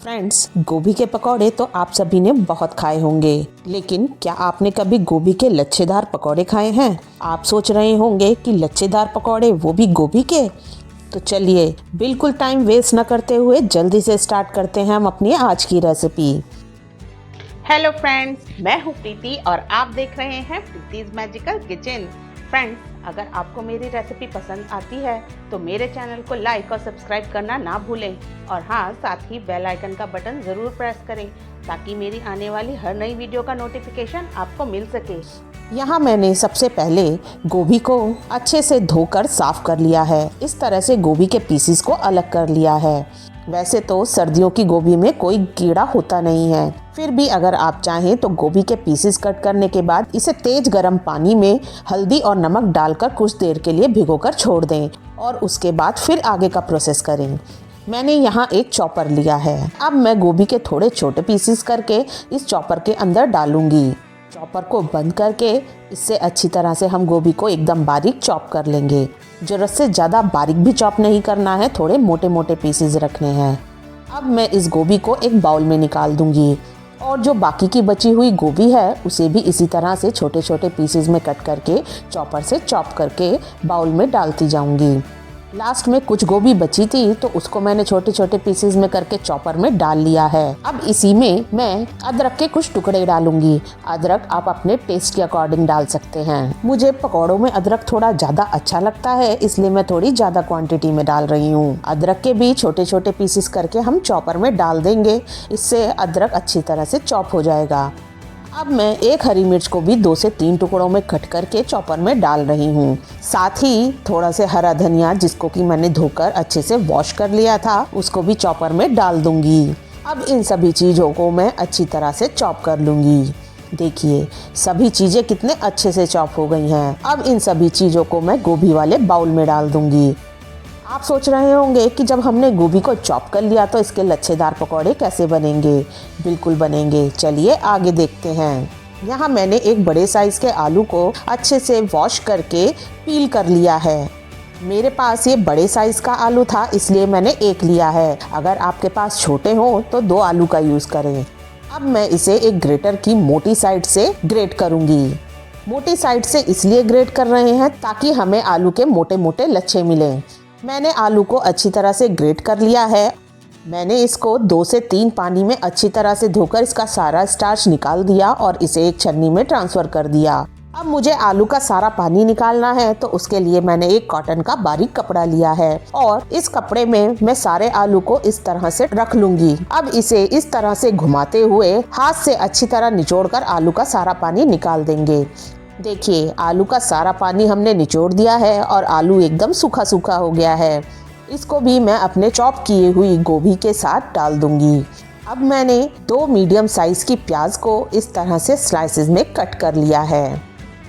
Friends, गोभी के पकौड़े तो आप सभी ने बहुत खाए होंगे, लेकिन क्या आपने कभी गोभी के लच्छेदार पकौड़े खाए हैं? आप सोच रहे होंगे कि लच्छेदार पकौड़े, वो भी गोभी के। तो चलिए बिल्कुल टाइम वेस्ट न करते हुए जल्दी से स्टार्ट करते हैं हम अपनी आज की रेसिपी। हेलो फ्रेंड्स, मैं हूँ प्रीति और आप देख रहे हैं प्रीतिज मैजिकल किचन। फ्रेंड्स, अगर आपको मेरी रेसिपी पसंद आती है तो मेरे चैनल को लाइक और सब्सक्राइब करना ना भूलें और हाँ, साथ ही बेल आइकन का बटन ज़रूर प्रेस करें ताकि मेरी आने वाली हर नई वीडियो का नोटिफिकेशन आपको मिल सके। यहाँ मैंने सबसे पहले गोभी को अच्छे से धोकर साफ कर लिया है। इस तरह से गोभी के पीसेस को अलग कर लिया है। वैसे तो सर्दियों की गोभी में कोई कीड़ा होता नहीं है, फिर भी अगर आप चाहें तो गोभी के पीसेस कट करने के बाद इसे तेज गर्म पानी में हल्दी और नमक डालकर कुछ देर के लिए भिगोकर छोड़ दें और उसके बाद फिर आगे का प्रोसेस करें। मैंने यहाँ एक चॉपर लिया है। अब मैं गोभी के थोड़े छोटे पीसेस करके इस चॉपर के अंदर डालूंगी। चॉपर को बंद करके इससे अच्छी तरह से हम गोभी को एकदम बारीक चॉप कर लेंगे। ज़रूरत से ज़्यादा बारीक भी चॉप नहीं करना है, थोड़े मोटे मोटे पीसेस रखने हैं। अब मैं इस गोभी को एक बाउल में निकाल दूंगी और जो बाकी की बची हुई गोभी है उसे भी इसी तरह से छोटे छोटे पीसेस में कट करके चॉपर से चॉप करके बाउल में डालती जाऊंगी। लास्ट में कुछ गोभी बची थी तो उसको मैंने छोटे छोटे पीसेस में करके चॉपर में डाल लिया है। अब इसी में मैं अदरक के कुछ टुकड़े डालूंगी। अदरक आप अपने टेस्ट के अकॉर्डिंग डाल सकते हैं। मुझे पकौड़ों में अदरक थोड़ा ज़्यादा अच्छा लगता है, इसलिए मैं थोड़ी ज़्यादा क्वांटिटी में डाल रही हूँ। अदरक के भी छोटे छोटे पीसेस करके हम चॉपर में डाल देंगे, इससे अदरक अच्छी तरह से चॉप हो जाएगा। अब मैं एक हरी मिर्च को भी 2 से 3 टुकड़ों में कट करके चॉपर में डाल रही हूँ। साथ ही थोड़ा से हरा धनिया, जिसको कि मैंने धोकर अच्छे से वॉश कर लिया था, उसको भी चॉपर में डाल दूंगी। अब इन सभी चीज़ों को मैं अच्छी तरह से चॉप कर लूँगी। देखिए सभी चीज़ें कितने अच्छे से चॉप हो गई हैं। अब इन सभी चीज़ों को मैं गोभी वाले बाउल में डाल दूंगी। आप सोच रहे होंगे कि जब हमने गोभी को चॉप कर लिया तो इसके लच्छेदार पकौड़े कैसे बनेंगे? बिल्कुल बनेंगे, चलिए आगे देखते हैं। यहाँ मैंने एक बड़े साइज़ के आलू को अच्छे से वॉश करके पील कर लिया है। मेरे पास ये बड़े साइज़ का आलू था, इसलिए मैंने एक लिया है। अगर आपके पास छोटे हों तो 2 आलू का यूज़ करें। अब मैं इसे एक ग्रेटर की मोटी साइड से ग्रेट करूँगी। मोटी साइड से इसलिए ग्रेट कर रहे हैं ताकि हमें आलू के मोटे मोटे लच्छे मिलें। मैंने आलू को अच्छी तरह से ग्रेट कर लिया है। मैंने इसको 2 से 3 पानी में अच्छी तरह से धोकर इसका सारा स्टार्च निकाल दिया और इसे एक छन्नी में ट्रांसफ़र कर दिया। अब मुझे आलू का सारा पानी निकालना है, तो उसके लिए मैंने एक कॉटन का बारीक कपड़ा लिया है और इस कपड़े में मैं सारे आलू को इस तरह से रख लूंगी। अब इसे इस तरह से घुमाते हुए हाथ से अच्छी तरह निचोड़कर आलू का सारा पानी निकाल देंगे। देखिए आलू का सारा पानी हमने निचोड़ दिया है और आलू एकदम सूखा सूखा हो गया है। इसको भी मैं अपने चॉप किए हुई गोभी के साथ डाल दूंगी। अब मैंने 2 मीडियम साइज की प्याज को इस तरह से स्लाइसेस में कट कर लिया है।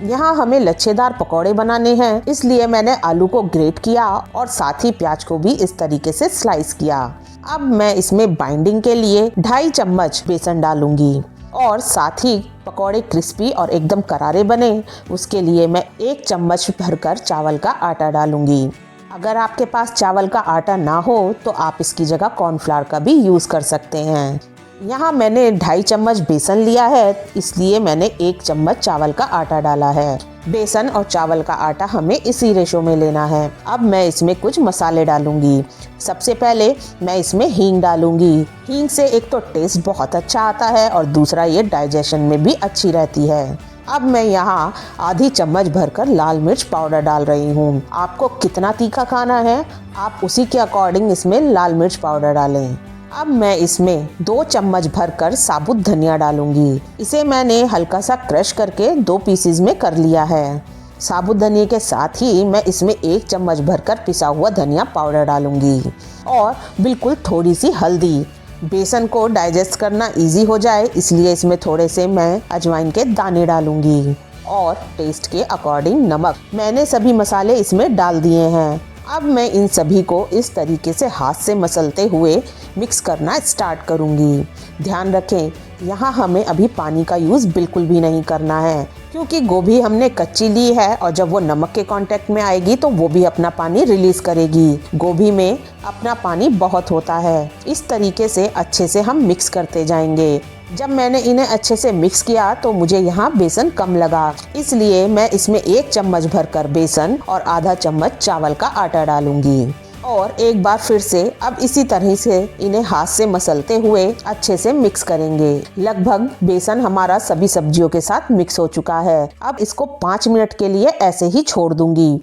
यहाँ हमें लच्छेदार पकौड़े बनाने हैं, इसलिए मैंने आलू को ग्रेट किया और साथ ही प्याज को भी इस तरीके से स्लाइस किया। अब मैं इसमें बाइंडिंग के लिए 2.5 चम्मच बेसन डालूंगी और साथ ही पकौड़े क्रिस्पी और एकदम करारे बने उसके लिए मैं 1 चम्मच भरकर चावल का आटा डालूंगी। अगर आपके पास चावल का आटा ना हो तो आप इसकी जगह कॉर्नफ्लावर का भी यूज़ कर सकते हैं। यहाँ मैंने 2.5 चम्मच बेसन लिया है, इसलिए मैंने 1 चम्मच चावल का आटा डाला है। बेसन और चावल का आटा हमें इसी रेशो में लेना है। अब मैं इसमें कुछ मसाले डालूंगी। सबसे पहले मैं इसमें हींग डालूंगी। हींग से एक तो टेस्ट बहुत अच्छा आता है और दूसरा ये डाइजेशन में भी अच्छी रहती है। अब मैं यहाँ आधी चम्मच भरकर लाल मिर्च पाउडर डाल रही हूँ। आपको कितना तीखा खाना है आप उसी के अकॉर्डिंग इसमें लाल मिर्च पाउडर डालें। अब मैं इसमें 2 चम्मच भरकर साबुत धनिया डालूंगी। इसे मैंने हल्का सा क्रश करके 2 पीसेस में कर लिया है। साबुत धनिया के साथ ही मैं इसमें 1 चम्मच भरकर पिसा हुआ धनिया पाउडर डालूंगी और बिल्कुल थोड़ी सी हल्दी। बेसन को डाइजेस्ट करना इजी हो जाए इसलिए इसमें थोड़े से मैं अजवाइन के दाने डालूंगी और टेस्ट के अकॉर्डिंग नमक। मैंने सभी मसाले इसमें डाल दिए हैं। अब मैं इन सभी को इस तरीके से हाथ से मसलते हुए मिक्स करना स्टार्ट करूंगी। ध्यान रखें यहाँ हमें अभी पानी का यूज़ बिल्कुल भी नहीं करना है, क्योंकि गोभी हमने कच्ची ली है और जब वो नमक के कांटेक्ट में आएगी तो वो भी अपना पानी रिलीज करेगी। गोभी में अपना पानी बहुत होता है। इस तरीके से अच्छे से हम मिक्स करते जाएंगे। जब मैंने इन्हें अच्छे से मिक्स किया तो मुझे यहाँ बेसन कम लगा, इसलिए मैं इसमें 1 चम्मच भरकर बेसन और आधा चम्मच चावल का आटा डालूंगी। और एक बार फिर से अब इसी तरह से इन्हें हाथ से मसलते हुए अच्छे से मिक्स करेंगे। लगभग बेसन हमारा सभी सब्जियों के साथ मिक्स हो चुका है। अब इसको 5 मिनट के लिए ऐसे ही छोड़ दूंगी।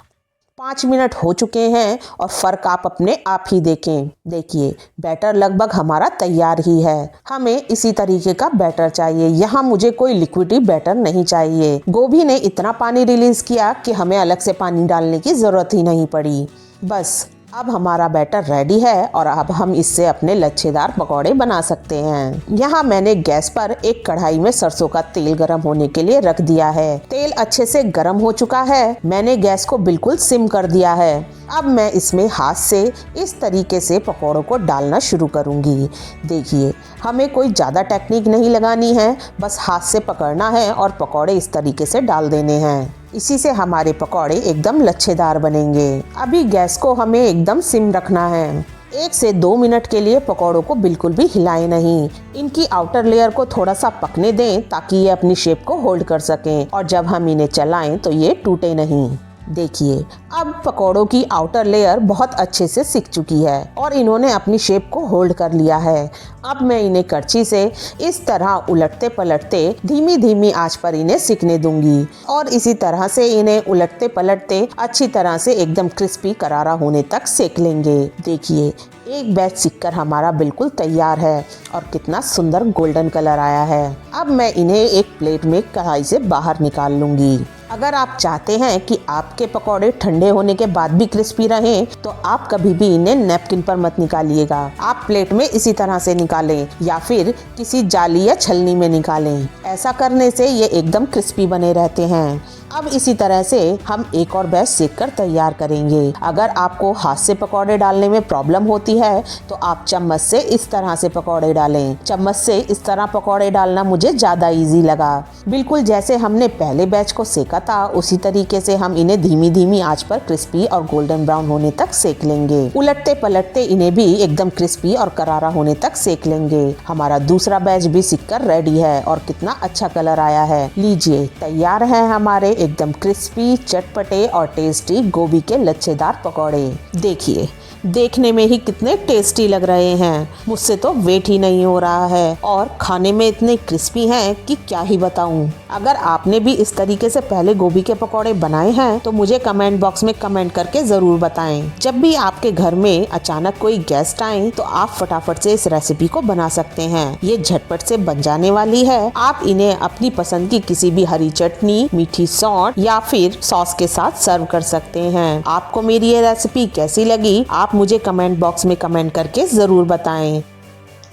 5 मिनट हो चुके हैं और फ़र्क आप अपने आप ही देखें। देखिए बैटर लगभग हमारा तैयार ही है। हमें इसी तरीके का बैटर चाहिए। यहाँ मुझे कोई लिक्विडी बैटर नहीं चाहिए। गोभी ने इतना पानी रिलीज किया कि हमें अलग से पानी डालने की ज़रूरत ही नहीं पड़ी। बस अब हमारा बैटर रेडी है और अब हम इससे अपने लच्छेदार पकौड़े बना सकते हैं। यहाँ मैंने गैस पर एक कढ़ाई में सरसों का तेल गरम होने के लिए रख दिया है। तेल अच्छे से गरम हो चुका है। मैंने गैस को बिल्कुल सिम कर दिया है। अब मैं इसमें हाथ से इस तरीके से पकौड़ों को डालना शुरू करूँगी। देखिए हमें कोई ज़्यादा टेक्निक नहीं लगानी है, बस हाथ से पकड़ना है और पकौड़े इस तरीके से डाल देने हैं। इसी से हमारे पकौड़े एकदम लच्छेदार बनेंगे। अभी गैस को हमें एकदम सिम रखना है। 1 से 2 मिनट के लिए पकौड़ों को बिल्कुल भी हिलाएं नहीं। इनकी आउटर लेयर को थोड़ा सा पकने दें ताकि ये अपनी शेप को होल्ड कर सकें और जब हम इन्हें चलाएं तो ये टूटे नहीं। देखिए अब पकौड़ों की आउटर लेयर बहुत अच्छे से सिक चुकी है और इन्होंने अपनी शेप को होल्ड कर लिया है। अब मैं इन्हें करछी से इस तरह उलटते पलटते धीमी धीमी आंच पर इन्हें सिकने दूंगी और इसी तरह से इन्हें उलटते पलटते अच्छी तरह से एकदम क्रिस्पी करारा होने तक सेक लेंगे। देखिए एक बैच सिककर हमारा बिल्कुल तैयार है और कितना सुंदर गोल्डन कलर आया है। अब मैं इन्हें एक प्लेट में कढ़ाई से बाहर निकाल लूंगी। अगर आप चाहते हैं कि आपके पकौड़े ठंडे होने के बाद भी क्रिस्पी रहें तो आप कभी भी इन्हें नैपकिन पर मत निकालिएगा। आप प्लेट में इसी तरह से निकालें या फिर किसी जाली या छलनी में निकालें। ऐसा करने से ये एकदम क्रिस्पी बने रहते हैं। अब इसी तरह से हम एक और बैच सेक कर तैयार करेंगे। अगर आपको हाथ से पकौड़े डालने में प्रॉब्लम होती है तो आप चम्मच से इस तरह से पकौड़े डालें। चम्मच से इस तरह पकौड़े डालना मुझे ज़्यादा इजी लगा। बिल्कुल जैसे हमने पहले बैच को सेका था उसी तरीके से हम इन्हें धीमी धीमी आंच पर क्रिस्पी और गोल्डन ब्राउन होने तक सेक लेंगे। उलटते पलटते इन्हें भी एकदम क्रिस्पी और करारा होने तक सेक लेंगे। हमारा दूसरा बैच भी सिक कर रेडी है और कितना अच्छा कलर आया है। लीजिए तैयार है हमारे एकदम क्रिस्पी, चटपटे और टेस्टी गोभी के लच्छेदार पकौड़े। देखिए देखने में ही कितने टेस्टी लग रहे हैं। मुझसे तो वेट ही नहीं हो रहा है और खाने में इतने क्रिस्पी हैं कि क्या ही बताऊं। अगर आपने भी इस तरीके से पहले गोभी के पकौड़े बनाए हैं तो मुझे कमेंट बॉक्स में कमेंट करके ज़रूर बताएं। जब भी आपके घर में अचानक कोई गेस्ट आए तो आप फटाफट से इस रेसिपी को बना सकते हैं। ये झटपट से बन जाने वाली है। आप इन्हें अपनी पसंद की किसी भी हरी चटनी, मीठी सॉस या फिर सॉस के साथ सर्व कर सकते हैं। आपको मेरी ये रेसिपी कैसी लगी आप मुझे कमेंट बॉक्स में कमेंट करके ज़रूर बताएं।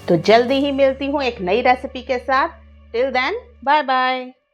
तो जल्दी ही मिलती हूँ एक नई रेसिपी के साथ। Till then bye bye.